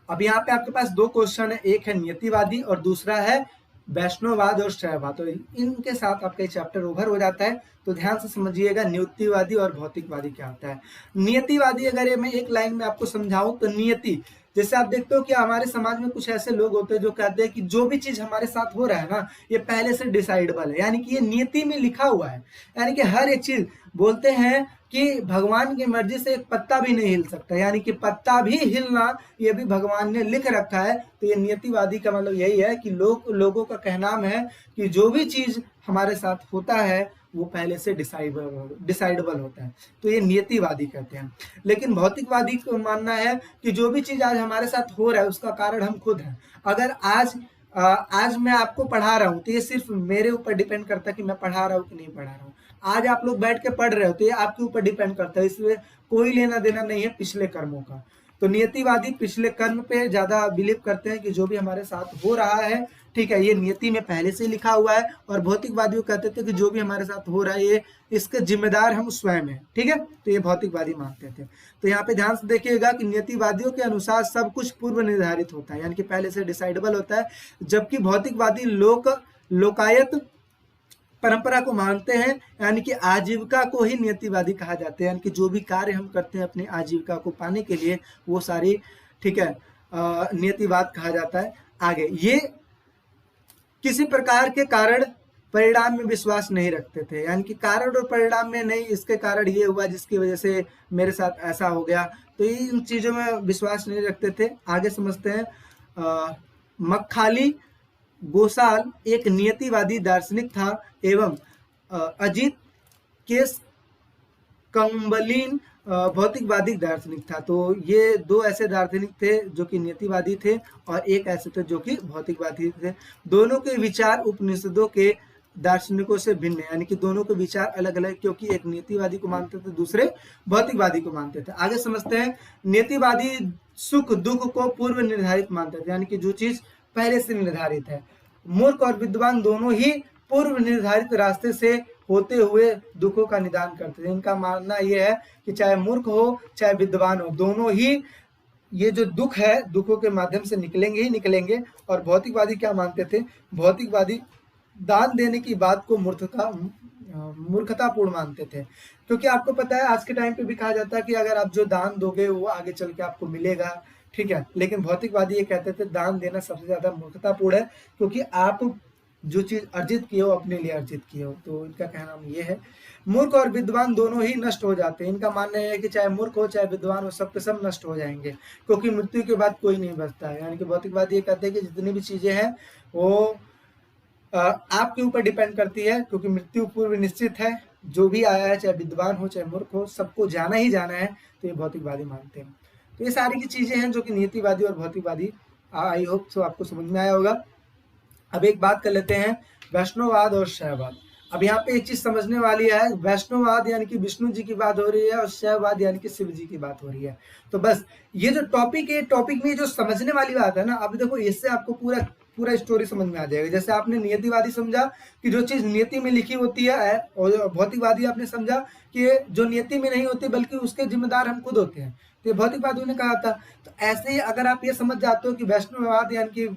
Speaker 1: अब यहाँ पे आपके पास दो क्वेश्चन है, एक है नियतिवादी और दूसरा है वैष्णववाद और शैववाद। तो इनके साथ आपका चैप्टर ओवर हो जाता है। तो ध्यान से समझिएगा नियतिवादी और भौतिकवादी क्या होता है। नियतिवादी अगर ये मैं एक लाइन में आपको समझाऊं तो नियति, जैसे आप देखते हो कि हमारे समाज में कुछ ऐसे लोग होते हैं जो कहते हैं कि जो भी चीज हमारे साथ हो रहा है ना, ये पहले से डिसाइडेबल है, यानी कि ये नियति में लिखा हुआ है। यानी कि हर एक चीज, बोलते हैं कि भगवान की मर्जी से एक पत्ता भी नहीं हिल सकता, यानी कि पत्ता भी हिलना ये भी भगवान ने लिख रखा है। तो ये नियतिवादी का मतलब यही है कि लोगों का कहना है कि जो भी चीज हमारे साथ होता है वो पहले से डिसाइडेबल होता है, तो ये नियतिवादी कहते हैं। लेकिन भौतिकवादी को मानना है कि जो भी चीज आज हमारे साथ हो रहा है उसका कारण हम खुद हैं। अगर आज मैं आपको पढ़ा रहा हूँ तो ये सिर्फ मेरे ऊपर डिपेंड करता है कि मैं पढ़ा रहा हूँ कि नहीं पढ़ा रहा हूँ। आज आप लोग बैठ के पढ़ रहे हो तो ये आपके ऊपर डिपेंड करता है, इसलिए कोई लेना देना नहीं है पिछले कर्मों का। तो नियतिवादी पिछले कर्म पे ज्यादा बिलीव करते हैं कि जो भी हमारे साथ हो रहा है, ठीक है, ये नियति में पहले से लिखा हुआ है। और भौतिकवादी कहते थे कि जो भी हमारे साथ हो रहा है ये इसके जिम्मेदार हम स्वयं हैं। ठीक है, तो ये भौतिकवादी मानते थे। तो यहाँ पे ध्यान से देखिएगा कि नियतिवादियों के अनुसार सब कुछ पूर्व निर्धारित होता है, यानी कि पहले से डिसाइडेबल होता है, जबकि भौतिकवादी लोकायत परंपरा को मानते हैं, यानी कि आजीविका को ही नियतिवादी कहा जाता है। यानी कि जो भी कार्य हम करते हैं अपनी आजीविका को पाने के लिए वो सारी, ठीक है, नियतिवाद कहा जाता है। आगे, ये किसी प्रकार के कारण परिणाम में विश्वास नहीं रखते थे, यानी कि कारण और परिणाम में नहीं, इसके कारण ये हुआ जिसकी वजह से मेरे साथ ऐसा हो गया, तो इन चीजों में विश्वास नहीं रखते थे। आगे समझते हैं, मक्खाली गोसाल एक नियतिवादी दार्शनिक था एवं अजीत केस कंबलीन भौतिकवादी दार्शनिक था। तो ये दो ऐसे दार्शनिक थे जो कि नियतिवादी थे और एक ऐसे थे जो कि भौतिकवादी थे। दोनों के विचार उपनिषदों के दार्शनिकों से भिन्न है, यानी कि दोनों के विचार अलग अलग, क्योंकि एक नियतिवादी को मानते थे, दूसरे भौतिकवादी को मानते थे। आगे समझते हैं, नियतिवादी सुख दुख को पूर्व निर्धारित मानते थे, यानी कि जो चीज पहले से निर्धारित है। मूर्ख और विद्वान दोनों ही पूर्व निर्धारित रास्ते से होते हुए दुखों का निदान करते थे। इनका मानना यह है कि चाहे मूर्ख हो चाहे विद्वान हो, दोनों ही ये जो दुख है दुखों के माध्यम से निकलेंगे ही निकलेंगे। और भौतिकवादी क्या मानते थे, भौतिकवादी दान देने की बात को मूर्खतापूर्ण मानते थे, क्योंकि आपको पता है आज के टाइम पे भी कहा जाता है कि अगर आप जो दान दोगे वो आगे चल के आपको मिलेगा, ठीक है। लेकिन भौतिकवादी ये कहते थे दान देना सबसे ज्यादा मूर्खतापूर्ण है, क्योंकि आप जो चीज अर्जित किए हो अपने लिए अर्जित किए हो। तो इनका कहना ये है, मूर्ख और विद्वान दोनों ही नष्ट हो जाते हैं। इनका मानना है कि चाहे मूर्ख हो चाहे विद्वान हो, सब के सब नष्ट हो जाएंगे, क्योंकि मृत्यु के बाद कोई नहीं बचता है। यानी कि भौतिकवादी ये कहते हैं कि जितनी भी चीजें हैं वो आपके ऊपर डिपेंड करती है, क्योंकि मृत्यु पूर्व निश्चित है। जो भी आया है चाहे विद्वान हो चाहे मूर्ख हो, सबको जाना ही जाना है। तो ये भौतिकवादी मानते हैं। तो ये सारी की चीजें हैं जो कि नियतिवादी और भौतिकवादी, आई होप सो आपको समझ में आया होगा। अब एक बात कर लेते हैं, वैष्णववाद और शैववाद। अब यहाँ पे एक चीज समझने वाली है, वैष्णववाद यानी कि विष्णु जी की बात हो रही है और शैववाद यानी कि शिव जी की बात हो रही है। तो बस ये जो टॉपिक है, टॉपिक में जो समझने वाली बात है ना, अब देखो इससे आपको पूरा स्टोरी समझ में आ जाएगा। जैसे आपने नियतिवादी समझा कि जो चीज नियति में लिखी होती है, और भौतिकवादी आपने समझा कि जो नियति में नहीं होती बल्कि उसके जिम्मेदार हम खुद होते हैं। तो ये भौतिकवादियों ने कहा था। तो ऐसे ही अगर आप ये समझ जाते हो कि वैष्णववाद यानी कि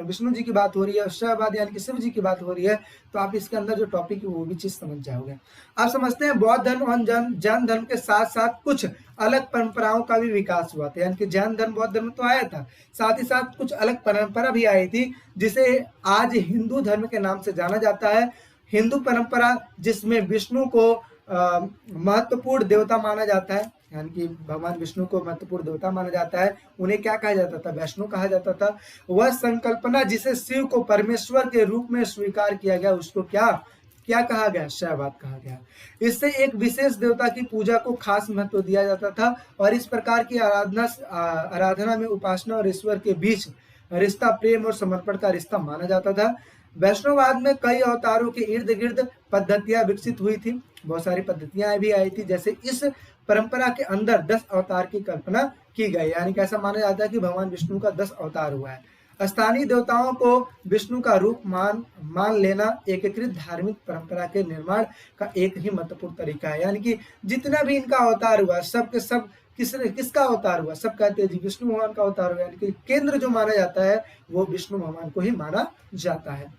Speaker 1: विष्णु जी की बात हो रही है, शैववाद यानी कि शिव जी की बात हो रही है, तो आप इसके अंदर जो टॉपिक है वो भी चीज समझ जाओगे। आप समझते हैं बौद्ध धर्म और जैन धर्म के साथ साथ कुछ अलग परंपराओं का भी विकास हुआ था। यानी कि जैन धर्म बौद्ध धर्म तो आया था, साथ ही साथ कुछ अलग परंपरा भी आई थी जिसे आज हिंदू धर्म के नाम से जाना जाता है। हिंदू परंपरा जिसमें विष्णु को महत्वपूर्ण देवता माना जाता है, यानी कि भगवान विष्णु को महत्वपूर्ण देवता माना जाता है। उन्हें क्या कहा जाता था, वैष्णव कहा जाता था। वह संकल्पना जिसे शिव को परमेश्वर के रूप में स्वीकार किया गया उसको क्या कहा गया, शैववाद कहा गया। इससे एक विशेष देवता की पूजा को खास महत्व दिया जाता था और इस प्रकार की आराधना में उपासना और ईश्वर के बीच रिश्ता प्रेम और समर्पण का रिश्ता माना जाता था। वैष्णववाद में कई अवतारों के इर्द गिर्द पद्धतियां विकसित हुई थी, बहुत सारी पद्धतियां भी आई थी। जैसे इस परंपरा के अंदर 10 अवतार की कल्पना की गई, यानी कि ऐसा माना जाता है कि भगवान विष्णु का 10 अवतार हुआ है। स्थानीय देवताओं को विष्णु का रूप मान लेना एकीकृत धार्मिक परंपरा के निर्माण का एक ही महत्वपूर्ण तरीका है। यानी कि जितना भी इनका अवतार हुआ सब के सब किसका अवतार हुआ, सब कहते हैं जी विष्णु भगवान का अवतार हुआ, यानी कि केंद्र जो माना जाता है वो विष्णु भगवान को ही माना जाता है।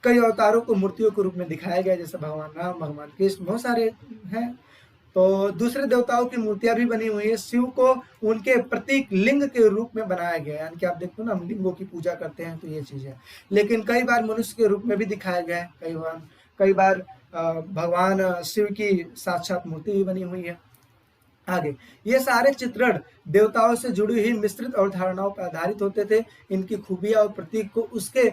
Speaker 1: कई अवतारों को मूर्तियों के रूप में दिखाया गया, जैसे भगवान राम, भगवान कृष्ण, बहुत सारे हैं। तो दूसरे देवताओं की मूर्तियां भी बनी हुई है। शिव को उनके प्रतीक लिंग के रूप में बनाया गया, यानी कि आप देखो ना, हम लिंगों की पूजा करते हैं, तो ये चीज है। लेकिन कई बार मनुष्य के रूप में भी दिखाया गया है, कई बार भगवान शिव की साक्षात मूर्ति भी बनी हुई है। आगे, ये सारे चित्रण देवताओं से जुड़ी हुई मिश्रित अवधारणाओं पर आधारित होते थे। इनकी खूबियां और प्रतीक को उसके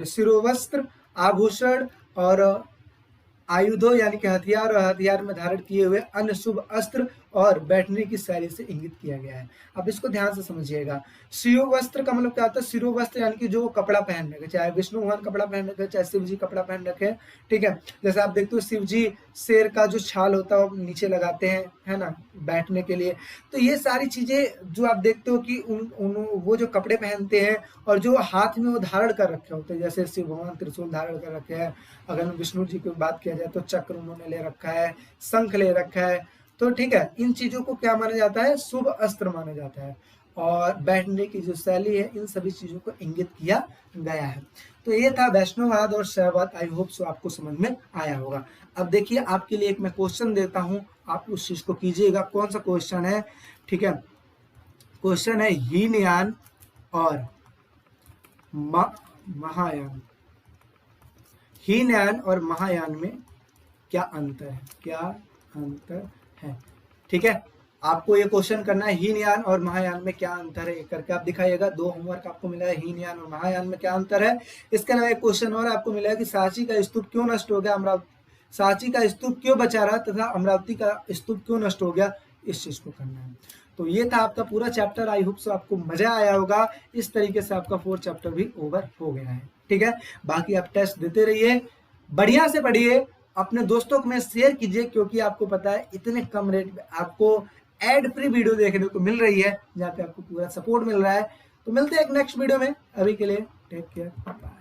Speaker 1: शिरोवस्त्र, आभूषण और आयुधों यानी कि हथियार और हथियार में धारण किए हुए अन्य शुभ अस्त्र और बैठने की शैली से इंगित किया गया है। अब इसको ध्यान से समझिएगा। शिरोवस्त्र का मतलब क्या होता है? शिरोवस्त्र यानी कि जो कपड़ा पहन रखे, चाहे विष्णु भगवान कपड़ा पहन रखे, चाहे शिव जी कपड़ा पहन रखे, ठीक है। जैसे आप देखते हो शिव जी शेर का जो छाल होता है वो नीचे लगाते हैं, है ना, बैठने के लिए। तो ये सारी चीजें जो आप देखते हो कि वो जो कपड़े पहनते हैं और जो हाथ में वो धारण कर रखे होते हैं, जैसे शिव भगवान त्रिशूल धारण कर रखे हैं, अगर विष्णु जी की बात किया जाए तो चक्र उन्होंने ले रखा है, शंख ले रखा है, तो ठीक है। इन चीजों को क्या माना जाता है? शुभ अस्त्र माना जाता है। और बैठने की जो शैली है, इन सभी चीजों को इंगित किया गया है। तो ये था वैष्णववाद और शैववाद। आई होप सो आपको समझ में आया होगा। अब देखिए, आपके लिए एक मैं क्वेश्चन देता हूं, आप उस चीज को कीजिएगा। कौन सा क्वेश्चन है? ठीक है, क्वेश्चन है हीनयान और महायान। हीनयान और महायान में क्या अंतर है? क्या अंतर है? ठीक है, आपको ये क्वेश्चन करना है, हीनयान और महायान में क्या अंतर है, करके आप दिखाइएगा। 2 होमवर्क आपको मिला है, हीनयान और महायान में क्या अंतर है। इसके अलावा एक क्वेश्चन और आपको मिला है कि सांची का स्तूप क्यों नष्ट हो गया, सांची का स्तूप क्यों बचा रहा तथा अमरावती का स्तूप क्यों नष्ट हो गया, इस चीज को करना है। तो ये था आपका पूरा चैप्टर। आई होप सो आपको मजा आया होगा। इस तरीके से आपका 4th चैप्टर भी ओवर हो गया है, ठीक है। बाकी आप टेस्ट देते रहिए, बढ़िया से पढ़िए, अपने दोस्तों में शेयर कीजिए, क्योंकि आपको पता है इतने कम रेट में आपको एड फ्री वीडियो देखने को मिल रही है, जहाँ पे आपको पूरा सपोर्ट मिल रहा है। तो मिलते हैं एक नेक्स्ट वीडियो में, अभी के लिए टेक केयर, बाय।